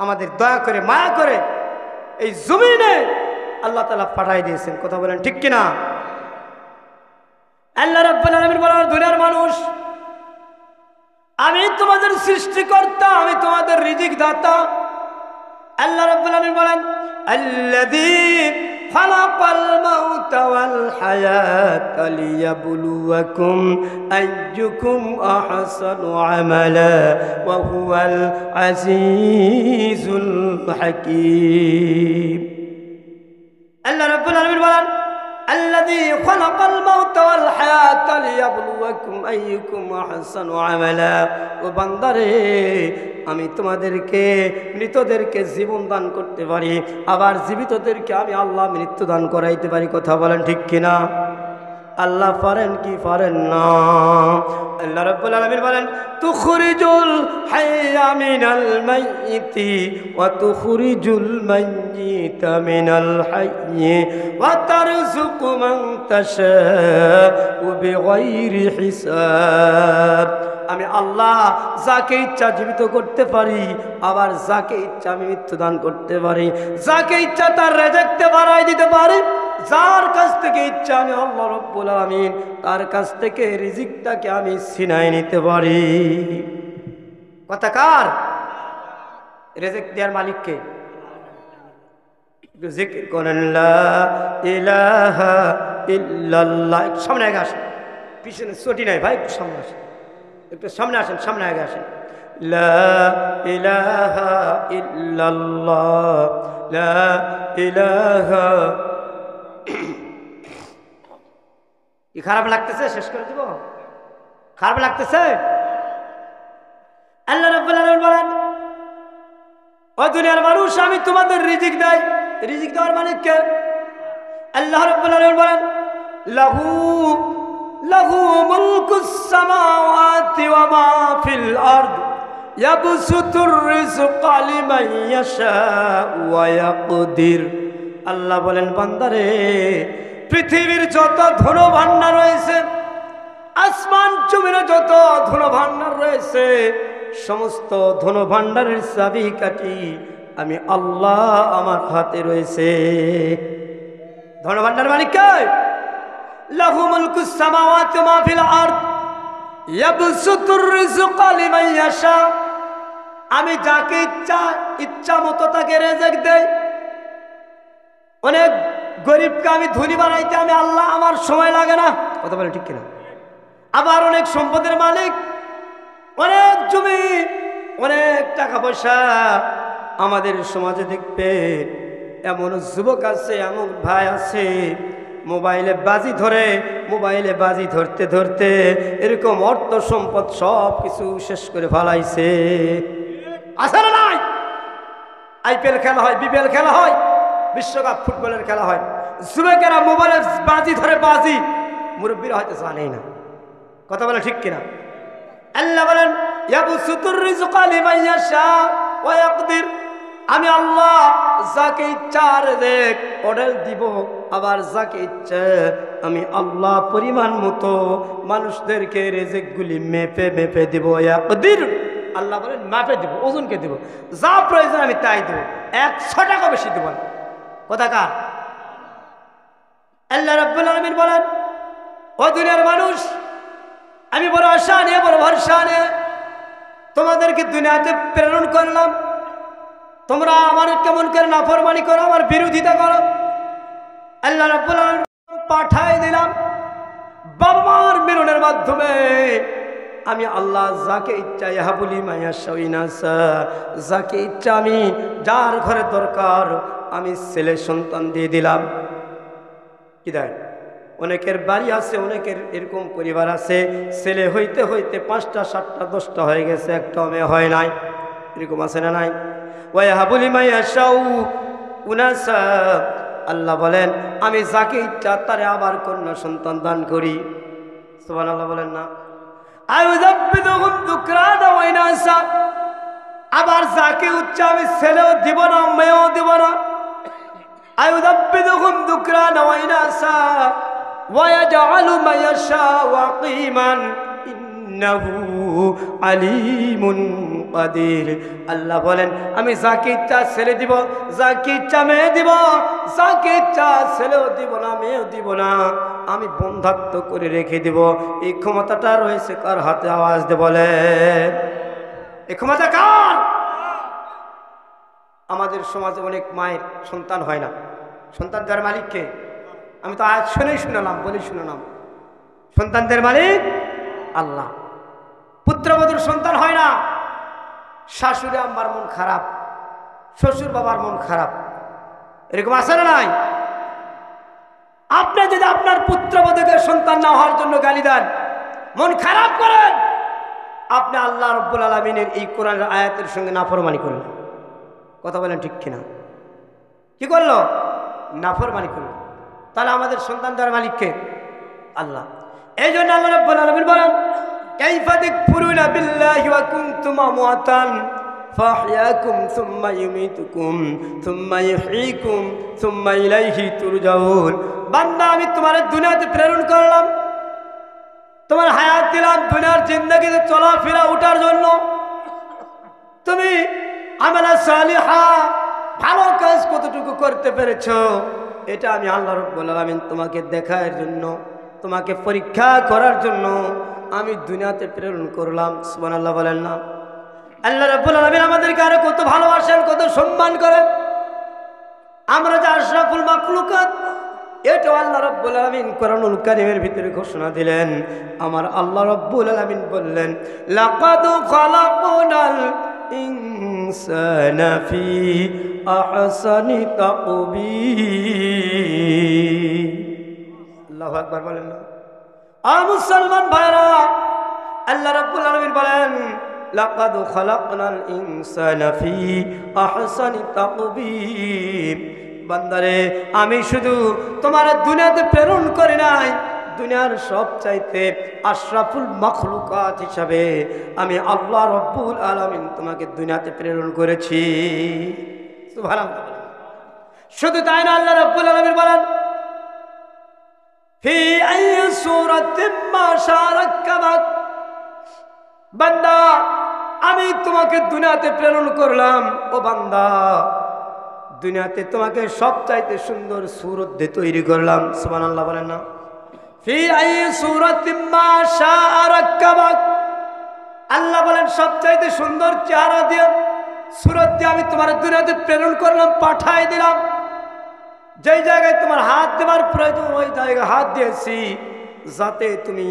আমাদের দয়া করে মায়া করে এই জমিনে আল্লাহ তাআলা পাঠাই দিয়েছেন। কথা বলেন ঠিক কিনা? আল্লাহ রাব্বুল আলামিন বলেন, দুনিয়ার মানুষ, আমি তোমাদের সৃষ্টিকর্তা, আমি তোমাদের রিজিক দাতা। আল্লাহ রাব্বুল আলামিন বলেন, আল্লাযী খালাকাল মাউতা ওয়াল হায়াতা লিয়াবলুয়াকুম আইয়ুকুম আহসানু আমালা ওয়া হুয়াল আজিজুল হাকীম। আল্লাহ রাব্বুল আলামিন বলেন, আল্লাযী খালাকাল মাউতা ওয়াল হায়াতা লিয়াবলুয়াকুম আইয়ুকুম আহসানু আমালা। ও বান্দারে, আমি তোমাদেরকে মৃতদেরকে জীবন দান করতে পারি, আবার জীবিতদেরকে আমি আল্লাহ মৃত্যু দান করাইতে পারি। কথা বলেন ঠিক কিনা? আল্লাহ পারেন কি পারেন না? আল্লাহ রাব্বুল আলামিন বলেন, তুখরিজুল হাইয়া মিনাল মাইয়িতি ওয়া তুখরিজুল মাইয়িতা মিনাল হাইয়্যি ওয়া তারযুকু মান তাশাউ বিগাইরি হিসাব। আমি আল্লাহ যাকে ইচ্ছা জীবিত করতে পারি, আবার যাকে ইচ্ছা আমি মৃত্যু দান করতে পারি। যাকে ইচ্ছা তার রিজিককে বাড়াই দিতে পারি, যার কাছ থেকে ইচ্ছা আমি আল্লাহ রাব্বুল আলামিন তার কাছ থেকে রিজিকটাকে আমি ছিনাই নিতে পারি। কথা কার? রিজিক দেওয়ার মালিককে। একটু জিকির করেন, লা ইলাহা ইল্লাল্লাহ। সামনে আগে আসেন, পিছনে ছুটি নাই ভাই, একটু সামনে আসেন, একটু সামনে আসেন, সামনে আগে আসেন। লা ইলাহা ইল্লাল্লাহ, লা ইলাহা। কি খারাপ লাগতেছে? শেষ করে দিব? খারাপ লাগতেছে? আল্লাহ রাব্বুল আলামিন বলেন, ও দুনিয়ার মানুষ, আমি তোমাদের রিজিক দেই। রিজিক দেওয়ার মালিক কে? আল্লাহ রাব্বুল আলামিন বলেন, লাহু লাহু মুলকুস সামাওয়াতি ওয়া মা ফিল আরদ ইয়াবসুতুর রিজকা লিমান ইয়াশাউ ওয়া ইয়াকদির। আল্লাহ বলেন, বান্দারে, পৃথিবীর যত ধন ভান্ডার রয়েছে, আসমান জমিনে যত ধন ভান্ডার রয়েছে, সমস্ত ধন ভান্ডারের চাবিকাঠি আমি আল্লাহ আমার হাতে রয়েছে। ধন ভান্ডার মালিক কে? লাহু মুলকুস সামাওয়াতি ওয়া মা ফিল আরদ ইয়াবসুতুর রিজকা লিমান ইয়াশা। আমি যাকে ইচ্ছা মতো তাকে রিজিক দেই। অনেক গরিবকে আমি ধনী বানাইতে আমি আল্লাহ, আমার সময় লাগে না। কথা বলে ঠিক কিনা? আবার অনেক সম্পদের মালিক, অনেক জমি, অনেক টাকা পয়সা। আমাদের সমাজে দেখবে এমন যুবক আছে, এমন ভাই আছে, মোবাইলে বাজি ধরে, মোবাইলে বাজি ধরতে ধরতে এরকম অর্থ সম্পদ সব কিছু শেষ করে ফেলাইছে। আছে না নাই? আইপিএল খেলা হয়, বিপিএল খেলা হয়, বিশ্বকাপ ফুটবলের খেলা হয়, যুবকেরা মোবাইলে বাজি ধরে, বাজি মুরব্বীরা হয়তো জানেই না। কথা বলে ঠিক কিনা? আল্লাহ বলেন, ইয়াবসুতুর রিজকা লিমান ইয়াশা ওয়া ইয়াকদির। আমি আল্লাহ যাকে ইচ্ছা রিজিক অর্ডার দিব, আবার যাকে ইচ্ছা আমি আল্লাহ পরিমাণ মতো মানুষদেরকে রিজিকগুলি মেপে মেপে দিব। ইয়াকদির, আল্লাহ বলেন মাপে দিব, ওজনকে দিব, যা প্রয়োজন আমি তাই দেব, 100 টাকা বেশি দেব না। কথা কার? আল্লাহ রাব্বুল আলামিন বলেন, ও দুনিয়ার মানুষ, আমি বড় আশা নিয়ে, বড় ভরসা নিয়ে তোমাদেরকে দুনিয়াতে প্রেরণ করলাম। তোমরা আমার কেমন করে নাফরমানি করো, আমার বিরোধিতা করো। আল্লাহ রাব্বুল আলামিন পাঠাই দিলাম বাবা মার মিলনের মাধ্যমে। আমি আল্লাহ যাকে ইচ্ছা ইয়াহাবুলি মায়াশাউ ইনাসা, যাকে ইচ্ছা আমি যার ঘরে দরকার আমি ছেলে সন্তান দিয়ে দিলাম। কি দেয়? অনেকের বাড়ি আছে, অনেকের এরকম পরিবার আছে, ছেলে হইতে হইতে 5টা 7টা 10টা হয়ে গেছে, একটা মেয়ে হয় নাই। এরকম আছে না নাই? ওয়াহাবুলি মায়াশাউ উনাসা। আল্লাহ বলেন, আমি যাকে ইচ্ছা তারে আবার কন্যা সন্তান দান করি। সুবহানাল্লাহ বলেন না? আয়ুযাব্বিদুহুম যুকরানা ওয়া ইনাসা। আবার যাকে ইচ্ছা আমি ছেলেও দিব না, মেয়েও দিব না। আয়ুযাব্বিদুহুম যুকরানা ওয়া ইনাসা ওয়া ইয়াজআলু মা ইয়াশাউ আকিমান ইন্নাহু আলিমুন কাদির। আল্লাহ বলেন আমি যাকে ইচ্ছা ছেলে দিব, যাকে ইচ্ছা মেয়ে দিব, যাকে ইচ্ছা ছেলেও দিব না মেয়েও দিব না, আমি বন্ধাত্ম করে রেখে দিব। এই ক্ষমতাটা রয়েছে কার হাতে? আওয়াজ দিয়ে বলেন এই ক্ষমতা কার? আমাদের সমাজে অনেক মায়ের সন্তান হয় না। সন্তান যার মালিককে, আমি তো আজ শুনেই শুনালাম, বলেই শুনালাম, সন্তানদের মালিক আল্লাহ। পুত্রবধূর সন্তান হয় না, শাশুড়ি আম্মার মন খারাপ, শ্বশুর বাবার মন খারাপ, এরকম আছে না নাই? আপনি যদি আপনার পুত্রবধূকে সন্তান না হওয়ার জন্য গালি দেন, মন খারাপ করেন, আপনি আল্লাহ রাব্বুল আলামিনের এই কোরআনের আয়াতের সঙ্গে নাফরমানি করলেন। কথা বলেন ঠিক কিনা? কি করলো? নাফরমানি করলো। তাহলে আমাদের সন্তান দেওয়ার মালিককে আল্লাহ। এই জন্য আল্লাহ রাব্বুল আলামিন বলেন কাইফা তাকফুরুনা বিল্লাহি ওয়া কুনতুম আমওয়াতান ফাহইয়াকুম সুম্মা ইউমীতুকুম সুম্মা ইহয়ীকুম সুম্মা ইলাইহি তুরজাউন। বান্দা আমি তোমার দুনিয়াতে প্রেরণ করলাম, তোমার হায়াত দিলাম দুনিয়ার জিন্দেগিতে চলাফেরা ওঠার জন্য। তুমি আমালা সালিহা ভালো কাজ কতটুকু করতে পেরেছো এটা আমি আল্লাহ রাব্বুল আলামিন তোমাকে দেখার জন্য, তোমাকে পরীক্ষা করার জন্য আমি দুনিয়াতে প্রেরণ করলাম। সুবহানাল্লাহ বলেন না? আল্লাহ রাব্বুল আলামিন আমাদেরকে আরো কত ভালোবাসেন, কত সম্মান করেন। আমরা যে আশরাফুল মাখলুকাত, এটাও আল্লাহ রাব্বুল আলামিন কোরআনুল কারীমের ভিতরে ঘোষণা দিলেন। আমার আল্লাহ রাব্বুল আলামিন বললেন লাকাদ খালাকনাল ইনসানা ফি আহসানি তাকবীর। আল্লাহু আকবার বলেন না? মুসলমান ভাইরা, আল্লাহ রাব্বুল আলামিন বলেন লাকাদ খালাকনাল ইনসানা ফি আহসানি তাকবীর। বান্দারে আমি শুধু তোমার দুনিয়াতে প্রেরণ করি নাই, দুনিয়ার সবচাইতে আশরাফুল মাখলুকাত হিসাবে আমি আল্লাহ রাব্বুল আলামিন তোমাকে দুনিয়াতে প্রেরণ করেছি। সুবহানাল্লাহ। শুধু তাই না, আল্লাহ রাব্বুল আলামিন বলেন ফি আইয়ি সূরাতিন মা শাআ রাক্কাবাক। বান্দা আমি তোমাকে দুনিয়াতে প্রেরণ করলাম, ও বান্দা দুনিয়াতে তোমাকে সবচাইতে সুন্দর সূরত দিয়ে তৈরি করলাম। সুবহানাল্লাহ বলেন না? ফি আইয়ি সূরাতিন মা শাআ রাক্কাবাক। আল্লাহ বলেন সবচাইতে সুন্দর চেহারা দিয়ে, সূরত দিয়ে আমি তোমার দুনিয়াতে প্রেরণ করলাম, পাঠাই দিলাম। যেই জায়গায় তোমার হাত দেওয়ার প্রয়োজন ওই জায়গায় হাত দিয়েছি, যাতে তুমি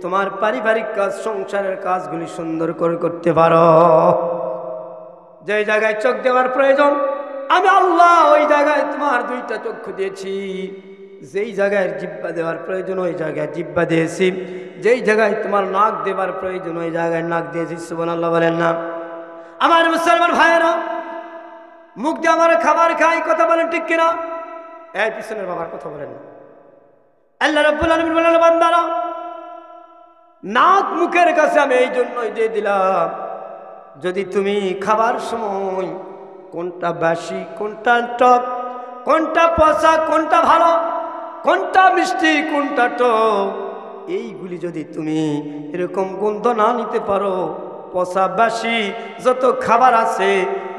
তোমার পারিবারিক কাজ, সংসারের কাজগুলি সুন্দর করে করতে পারো। যেই জায়গায় চোখ দেওয়ার প্রয়োজন আমি আল্লাহ ওই জায়গায় তোমার দুইটা চক্ষু দিয়েছি। যেই জায়গায় জিহ্বা দেওয়ার প্রয়োজন ওই জায়গায় জিহ্বা দিয়েছি। যেই জায়গায় তোমার নাক দেওয়ার প্রয়োজন ওই জায়গায় নাক দিয়েছি। সুবহানাল্লাহ বলেন না? আমার মুসলমান ভাইয়েরা, মুখ দিয়ে আমার খাবার খাই, কথা বলেন ঠিক কিনা? এই পিছনের বাবার কথা বলেন না। আল্লাহ রাব্বুল আলামিন বলেন বান্দারা নাক মুখের কাছে আমি এই জন্যই দিয়ে দিলাম, যদি তুমি খাবার সময় কোনটা বাসি, কোনটা টক, কোনটা পচা, কোনটা ভালো, কোনটা মিষ্টি, কোনটা টক, এইগুলি যদি তুমি এরকম গন্ধ না নিতে পারো, পচা বাসি যত খাবার আছে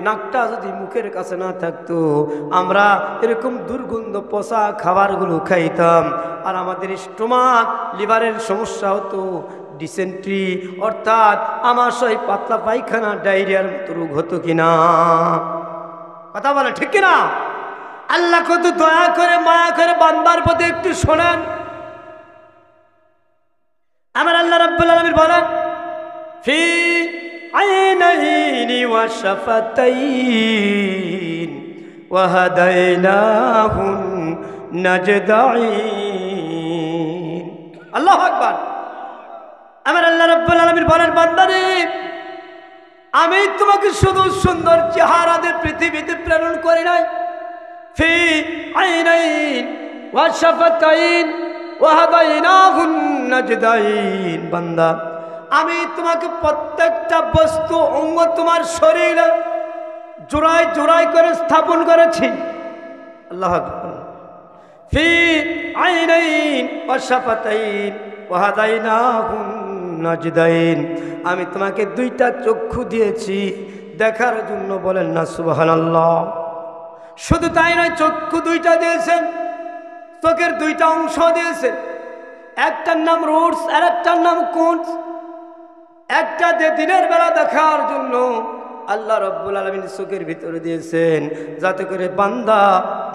নাকটা যদি মুখের কাছে না থাকতো, আমরা এরকম দুর্গন্ধ পচা খাবারগুলো খাইতাম, আর আমাদের স্টোমাক, লিভারের সমস্যা হতো, ডিসেন্ট্রি অর্থাৎ আমাশয়, পাতলা পায়খানা, ডায়রিয়ার মতো রোগ হতো কিনা? কথা বলে ঠিক কিনা? আল্লাহ কত দয়া করে মায়া করে বান্দার প্রতি একটু শোনেন। আমার আল্লাহ রাব্বুল আলামিন বলেন ফি আইনাইনি ওয়া শাফাতাইন ওয়া হাদাইনাহুন নাজদাইন। আল্লাহু আকবার। আমার আল্লাহ রাব্বুল আলামিন বলেন বান্দারে আমি তোমাকে শুধু সুন্দর চেহারা দিয়ে পৃথিবীতে প্রেরণ করি নাই। ফি আইনাইন ওয়া শাফাতাইন ওয়া হাদাইনাহুন নাজদাইন। বান্দা আমি তোমাকে প্রত্যেকটা বস্তু অঙ্গ তোমার শরীরে জোড়ায় জোড়ায় করে স্থাপন করেছি। আল্লাহু আকবার। ফি আইনাইন ওয়া শাফাতাইন ওয়া হাদাইনাহুন নাজদাইন, আমি তোমাকে দুইটা চক্ষু দিয়েছি দেখার জন্য, বলেন না সুবহানাল্লাহ। শুধু তাই নয়, চক্ষু দুইটা দিয়েছেন, চোখের দুইটা অংশ দিয়েছেন, একটার নাম রুটস আর একটার নাম কোনস। একটা দিয়ে দিনের বেলা দেখার জন্য আল্লাহ রাব্বুল আলামিন চোখের ভিতরে দিয়েছেন, যাতে করে বান্দা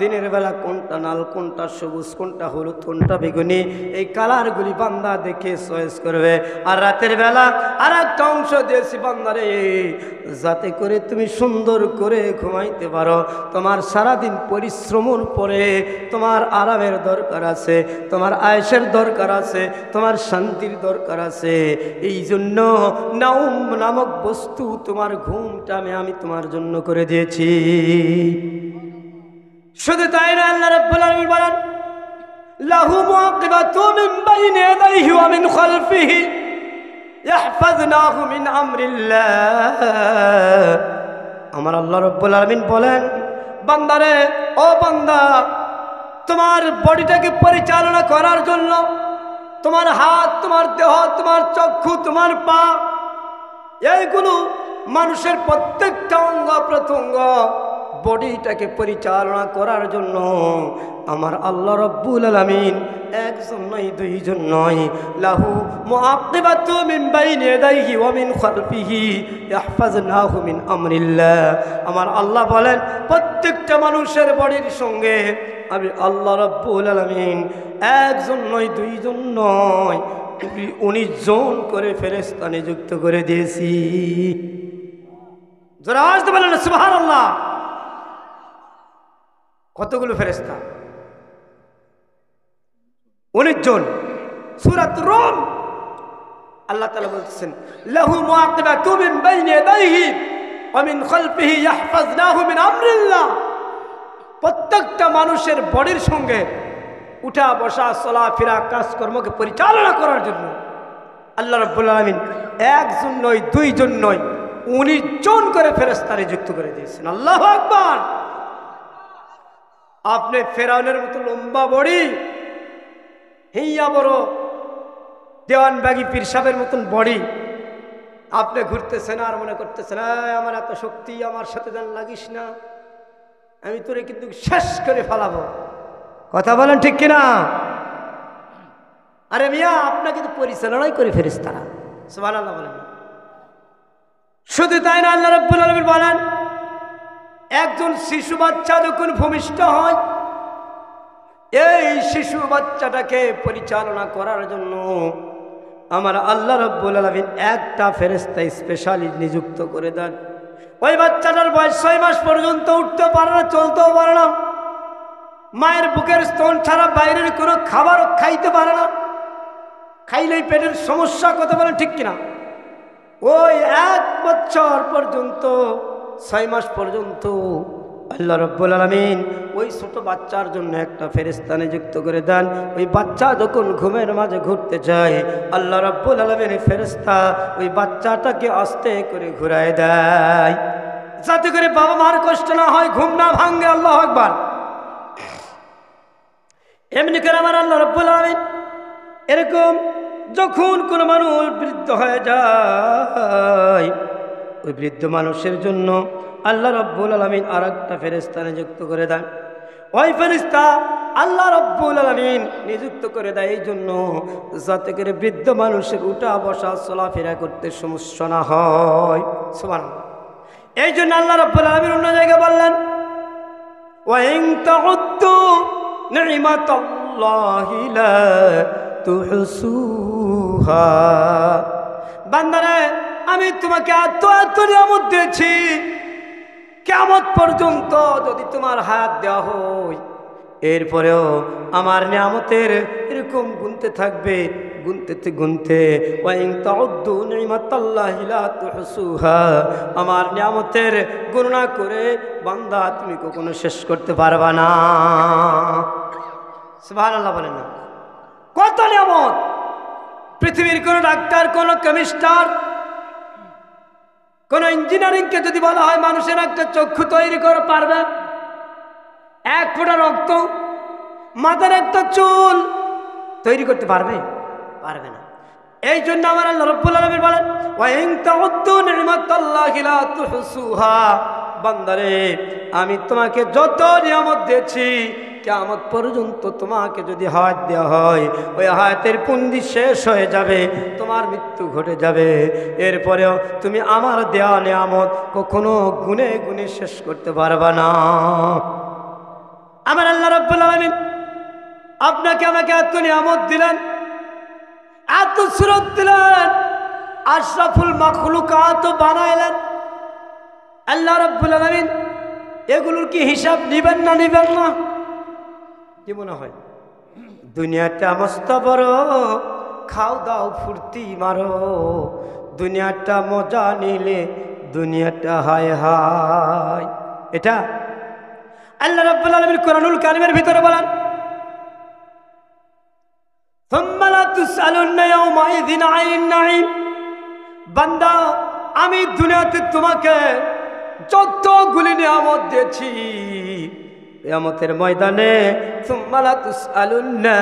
দিনের বেলা কোনটা লাল, কোনটা সবুজ, কোনটা হলুদ, কোনটা বেগুনি, এই কালারগুলি বান্দা দেখে চয়েস করবে। আর রাতের বেলা আর একটা অংশ দিয়েছি বান্দারে, যাতে করে তুমি সুন্দর করে ঘুমাইতে পারো। তোমার সারাদিন পরিশ্রমের পরে তোমার আরামের দরকার আছে, তোমার আয়েশের দরকার আছে, তোমার শান্তির দরকার আছে। এই জন্য নাউম নামক বস্তু, তোমার ঘুমটা আমি তোমার জন্য করে দিয়েছি। শুধু তাই না, আল্লাহ রাব্বুল আলামিন বলেন, লাহু মুআকিবাতু মিন বাইনি ইয়াদাইহি ওয়া মিন খালফিহি ইয়াহফাযনাহু মিন আমরিল্লাহ। আমার আল্লাহ রাব্বুল আলামিন বলেন, বান্দারে, ও বান্দা, তোমার বডিটাকে পরিচালনা করার জন্য তোমার হাত, তোমার দেহ, তোমার চক্ষু, তোমার পা, এইগুলো মানুষের প্রত্যেকটা অঙ্গ প্রত্যঙ্গ, বডিটাকে পরিচালনা করার জন্য আমার আল্লাহ রাব্বুল আলামিন একজন নয়, দুইজন নয়, লাহু মুআকিবাতু মিন বাইনি ইয়াদাইহি ওয়া মিন খালফিহি ইয়াহফাযনাহু মিন আমরিল্লাহ। আমার আল্লাহ বলেন, প্রত্যেকটা মানুষের বডির সঙ্গে আমি আল্লাহ রাব্বুল আলামিন একজন নয়, দুইজন নয়, 19 জন করে ফেরেশতা নিযুক্ত করে দিয়েছি। যারা আসতে বলেন সুবহানাল্লাহ। কতগুলো ফেরেশতা? 19 জন। সূরাত রুম আল্লাহ তাআলা বলছেন, লাহু মুআকিবাতু মিন বাইনি ইয়াদাইহি ওয়া মিন খালফিহি ইয়াহফাযনাহু মিন আমরিল্লাহ। প্রত্যেকটা মানুষের বডির সঙ্গে উঠা বসা, চলাফেরা, কাজকর্মকে পরিচালনা করার জন্য আল্লাহ রাব্বুল আলামিন একজন নয়, দুইজন নয়, 19 জন করে ফেরেশতা নিযুক্ত করে দিয়েছেন। আল্লাহু আকবার। আপনি ফেরাউনের মতো লম্বা বডি, হিয়া বড় দেওয়ানবাগি পীর সাহেবের মতন বডি, আপনি ঘুরতেছেন আর মনে করতেছেন, আমার এত শক্তি, আমার সাথে যেন লাগিস না, আমি তোরে কিন্তু শেষ করে ফেলাবো। কথা বলেন ঠিক কিনা? আরে মিয়া, আপনাকে তো পরিচালনাই করে ফেরেশতারা। সুবহানাল্লাহ বলেন। শুধু তাই না, আল্লাহ রাব্বুল আলামিন বলেন, একজন শিশু বাচ্চা যখন ভূমিষ্ঠ হয়, এই শিশু বাচ্চাটাকে পরিচালনা করার জন্য আমার আল্লাহ রাব্বুল আলামিন একটা ফেরেশতা স্পেশালি নিযুক্ত করে দেন। ওই বাচ্চাটার বয়স 6 মাস পর্যন্ত উঠতে পারে না, চলতেও পারে না, মায়ের বুকের স্তন ছাড়া বাইরের কোনো খাবার খাইতে পারে না, খাইলেই পেটের সমস্যা। কথা বলেন ঠিক কিনা? ওই 1 বছর পর্যন্ত, 6 মাস পর্যন্ত আল্লাহ রাব্বুল আলামিন ওই ছোট বাচ্চার জন্য একটা ফেরেশতা নিযুক্ত করে দেন। ওই বাচ্চা যখন ঘুমের মাঝে ঘুরতে যায়, আল্লাহ রাব্বুল আলামিন ফেরেশতা ওই বাচ্চাটাকে আস্তে করে ঘুরায় দেয়, যাতে করে বাবা মার কষ্ট না হয়, ঘুম না ভাঙে। আল্লাহু আকবার। এমনি করে আমার আল্লাহ রাব্বুল আলামিন এরকম যখন কোনো মানুষ বৃদ্ধ হয়ে যায়, ওই বৃদ্ধ মানুষের জন্য আল্লাহ রাব্বুল আলামিন আরেকটা ফেরেশতা নিযুক্ত করে দেন। ওই ফেরেশতা আল্লাহ রাব্বুল আলামিন নিযুক্ত করে দেয় এই জন্য, যাতে করে বৃদ্ধ মানুষের উঠা বসা চলাফেরা করতে সমস্যা না হয়। সুবহানাল্লাহ। এই জন্য আল্লাহ রাব্বুল আলামিন অন্য জায়গায় বললেন, ওয়া ইন তাউদ্দু নি'মাতাল্লাহি লা তুহসুহা। বান্দারে, আমি তোমাকে এত এত নিয়ামত দিয়েছি, কিয়ামত পর্যন্ত যদি তোমার হাত দেওয়া হয়, এরপরেও আমার নিয়ামতের এরকম গুনতে থাকবে, গুনতে গুনতে। ওয়া ইন তাউদ্দু নি'মাতাল্লাহি লা তুহসুহা। আমার নিয়ামতের গণনা করে বান্দা তুমি কখনো শেষ করতে পারবা না। সুবহানাল্লাহ বলেন না? কত নিয়ামত! পৃথিবীর কোন ডাক্তার, কোন কেমিস্টার, কোন ইঞ্জিনিয়ারিংকে যদি বলা হয় মানুষের একটা চক্ষু তৈরি করে পারবে? 1 ফোঁটা রক্ত, মাথার একটা চুল তৈরি করতে পারবে? পারবে না। এই জন্য আমার আল্লাহ রাব্বুল আলামিন বলেন ওয়া ইন তাউদ্দু নি'মাতাল্লাহি লা তুহসুহা, বান্দারে আমি তোমাকে যত নিয়ামত দিয়েছি কিয়ামত পর্যন্ত তোমাকে যদি হায়াত দেওয়া হয় ওই হায়াতের পুঞ্জি শেষ হয়ে যাবে, তোমার মৃত্যু ঘটে যাবে, এরপরেও তুমি আমার দেওয়া নিয়ামত কখনো গুনে গুনে শেষ করতে পারবা না। আমার আল্লাহ রাব্বুল আলামিন আপনাকে আমাকে এত নিয়ামত দিলেন, এত সুরত দিলেন, আশরাফুল মাখলুকাত বানাইলেন। আল্লাহ রাব্বুল আলামিন এগুলোর কি হিসাব নিবেন না নিবেন না? কি মনে হয়? দুনিয়াটা মস্ত বড়, খাও দাও ফুর্তি মারো, দুনিয়াটা মজা নিলে দুনিয়াটা হায় হায়। এটা আল্লাহ রাব্বুল আলামিন কোরআনুল কারীমের ভিতরে বলেন সুম্মা লা তুসআলুন্না ইয়াওমাইযিন আনিন নাঈম। বান্দা আমি দুনিয়াতে তোমাকে যতগুলি নিয়ামত দিয়েছি কিয়ামতের ময়দানে সুম্মা লা তুসআলুন্না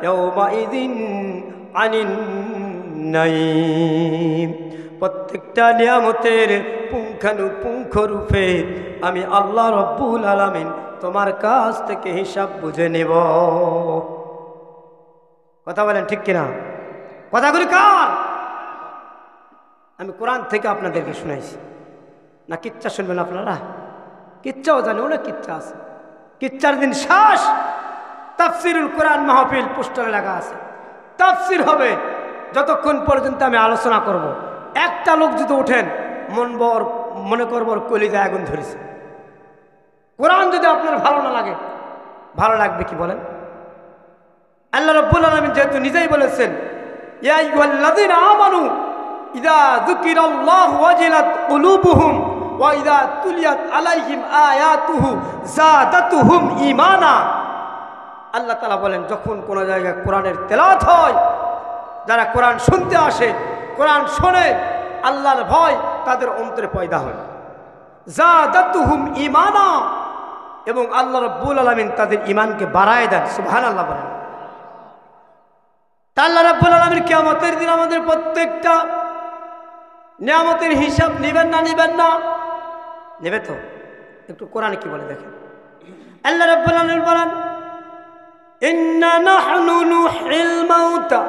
ইয়াওমাইযিন আনিন নাঈম, প্রত্যেকটা নিয়ামতের পুঙ্খানুপুঙ্খ রূপে আমি আল্লাহ রাব্বুল আলামিন তোমার কাছ থেকে হিসাব বুঝে নেব। কথা বলেন ঠিক কিনা? কথাগুলি কার? আমি কোরআন থেকে আপনাদেরকে শুনাইছি না কিচ্ছা শুনবেন আপনারা? কিচ্ছাও জানে, অনেক কিচ্ছা আছে। কিচ্ছার দিন শেষ। তাফসিরুল কোরআন মাহফিল পোস্টারে লাগা আছে, তাফসির হবে যতক্ষণ পর্যন্ত আমি আলোচনা করব। একটা লোক যদি ওঠেন মনে করবর কলিজা আগুন ধরেছে। কোরআন যদি আপনার ভালো না লাগে, ভালো লাগবে কি বলেন? আল্লাহ রাব্বুল আলামিন যেহেতু নিজেই বলেছেন ইয়া আইয়ুহাল্লাযীনা আমানু ইযা যুকিরাল্লাহু ওয়াজিলাত কুলুবুহুম ওয়া ইযা তুলিয়াত আলাইহিম আয়াতুহু যাদাতুহুম ঈমানা। আল্লাহ তাআলা বলেন যখন কোন জায়গায় কোরআনের তেলাওয়াত হয়, যারা কোরআন শুনতে আসে, কোরআন শোনে, আল্লাহর ভয় তাদের অন্তরে পয়দা হয়। যাদাতুহুম ঈমানা, এবং আল্লাহ রাব্বুল আলামিন তাদের ঈমানকে বাড়ায় দেন। সুবহানাল্লাহ বলেন। আল্লাহ রাব্বুল আলামিন কিয়ামতের দিন আমাদের প্রত্যেকটা নিয়ামতের হিসাব নেবেন না নিবেন না? নেবে তো। একটু কোরআনে কি বলে দেখেন। আল্লাহ রাব্বুল আলামিন বলেন ইন্না নাহনু নুহিল মাউতা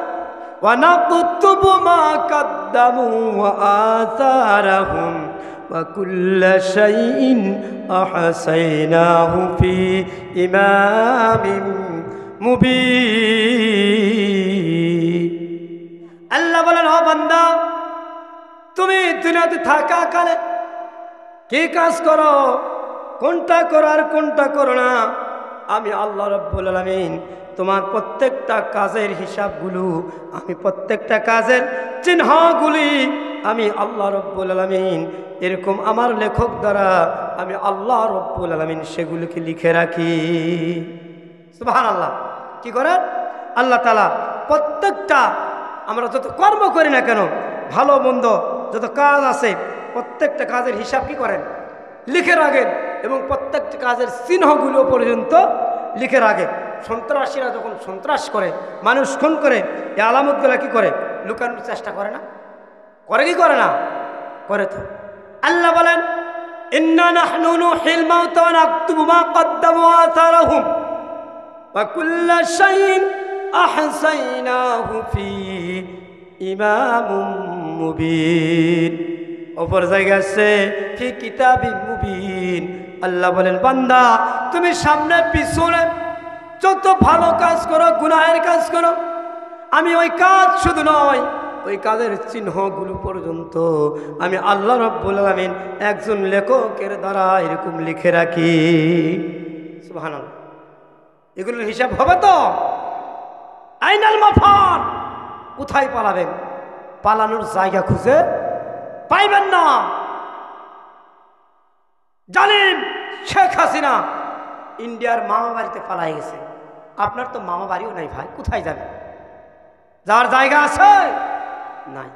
ওয়া নাকতুবু মা কদ্দামু ওয়া আসারাহুম ওয়া কুল্লা শাইইন আহসাইনাহু ফি ইমামিন মুবিন। আল্লাহ বলেন ও বান্দা, তুমি দুনিয়াতে থাকাকালে কি কাজ করো, কোনটা করো আর কোনটা করো না, আমি আল্লাহ রাব্বুল আলামিন তোমার প্রত্যেকটা কাজের হিসাবগুলো, আমি প্রত্যেকটা কাজের চিহ্নগুলি আমি আল্লাহ রাব্বুল আলামিন এরকম আমার লেখক দ্বারা আমি আল্লাহ রাব্বুল আলামিন সেগুলোকে লিখে রাখি। সুবহানাল্লাহ। কি করেন আল্লাহ তাআলা? প্রত্যেকটা আমরা যত কর্ম করি না কেন, ভালো মন্দ যত কাজ আছে, প্রত্যেকটা কাজের হিসাব কি করেন? লিখে রাখেন, এবং প্রত্যেকটা কাজের চিহ্নগুলো পর্যন্ত লিখে রাখেন। সন্ত্রাসীরা যখন সন্ত্রাস করে, মানুষ খুন করে, এই আলামতগুলো কি করে? লুকানোর চেষ্টা করে না? করে কি করে না? করে তো। আল্লাহ বলেন ইন্না নাহনু নুহিল মাউতা ওয়া নাকতুবু মা কদ্দামু ওয়া আসারাহুম ওয়া কুল্লা শাইইন আহসাইনাহু ফি ইমামিন মুবিন। অপর জায়গায় আছে ফি কিতাবিন মুবিন। আল্লাহ বলেন বান্দা তুমি সামনে পিছনে যত ভালো কাজ করো, গুনাহের কাজ করো, আমি ওই কাজ শুধু নয়, ওই কাজের চিহ্নগুলো পর্যন্ত আমি আল্লাহ রাব্বুল আলামিন একজন লেখকের দ্বারা এরকম লিখে রাখি। সুবহানাল্লাহ। এগুলোর হিসাব হবে তো? আইনাল মাফার, কোথায় পালাবেন? পালানোর জায়গা খুঁজে পাইবেন না। জালিম শেখ হাসিনা ইন্ডিয়ার মামা বাড়িতে পালাই গেছে। আপনার তো মামা বাড়িও নাই ভাই, কোথায় যাবেন? যাওয়ার জায়গা আছে? নাই।